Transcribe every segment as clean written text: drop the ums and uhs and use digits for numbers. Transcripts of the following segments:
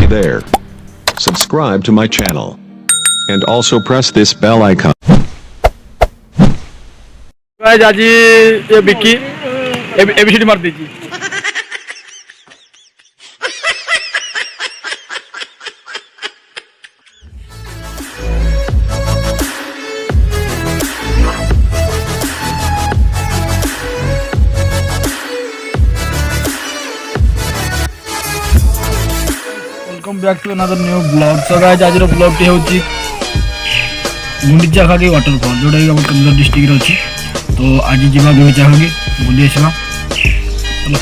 there. Subscribe to my channel. And also press this bell icon. Guys आज ये बिक्की ABCD मार दीजिए। Welcome back to another new blog. So guys आज blog टी होची गुंडिचाघागी वाटरफॉल जोटा कि केन्दुझर डिस्ट्रिक्ट रे अछि। तो आज जीवा गुंडिचाघागी बुली आसवा। चलो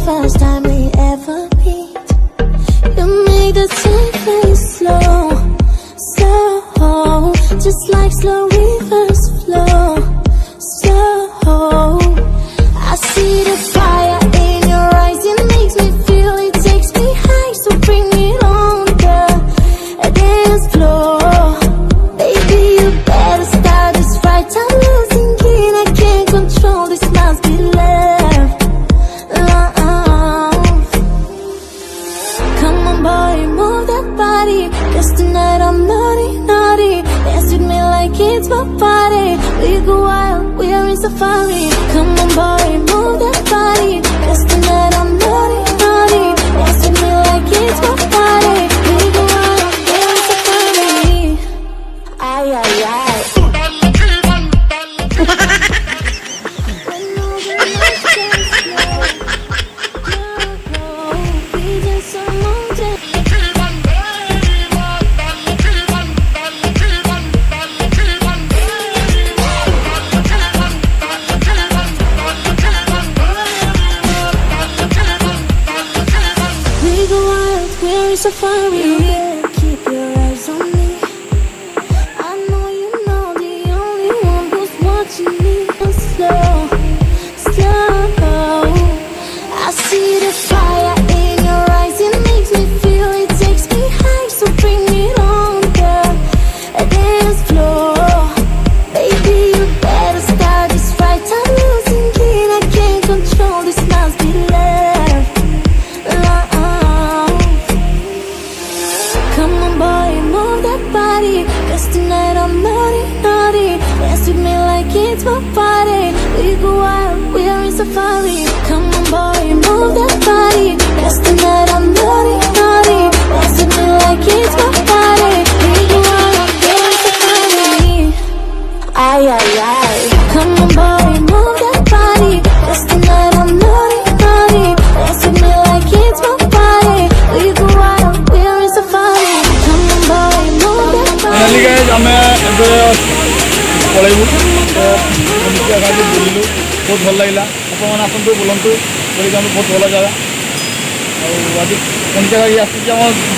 first time we ever meet. You make the time fly slow, slow, just like slow rivers flow, slow. I see the fire in your eyes, it makes me feel, it takes me high, so bring it on the dance floor. Baby, you better start this right, I'm losing it, I can't control this, must be love, love. Come on boy, move that body, 'cause tonight I'm naughty, naughty. Dance with me like it's my party, we go wild, we are in safari. Come on boy, move that body, 'cause tonight I'm naughty, naughty. in safari. You better keep your eyes on me. I know you know the only one who's watching me. Slow, slow. I see the fire in your eyes. It makes me feel. It takes me high. So bring it on, girl. Dance floor. Baby, you better start this right. I'm losing it. I can't control. This must be love. Love. Come on, boy, move that body. 'Cause tonight I'm naughty, naughty. Dance with me like it's my party. We go wild, we're in safari. Come on, boy, move that body. 'Cause tonight I'm naughty, naughty. Dance with me like it's my party. We go wild, we're in safari. Ay, ay, ay. Come on, boy, move that body. 'Cause tonight I'm naughty, naughty. Dance with me like it's my party. We go wild, we're in safari. Come on, boy, move that finally body. Guys आम पलैबू तो गुंडिचाघागी बुलिलु बहुत भल लगे आपने आसतु बुलतु बोलिक बहुत भल जगह आज गुंडिचाघागी आस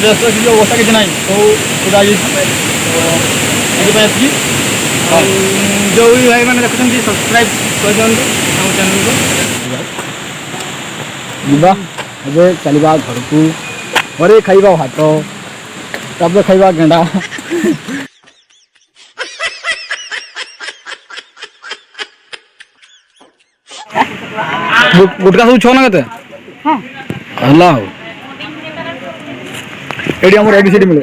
ड्रेस अवस्था किसी ना सब पूरा आज जो भी भाई मैंने देखुं सब्सक्राइब कर चैनल को जीवा ए चलवा घर को घरे खाइबा भात तब खाइबा गेंडा गुटका सब छो ना केते हां हल्ला हो एडी हमर एबीसीडी मिले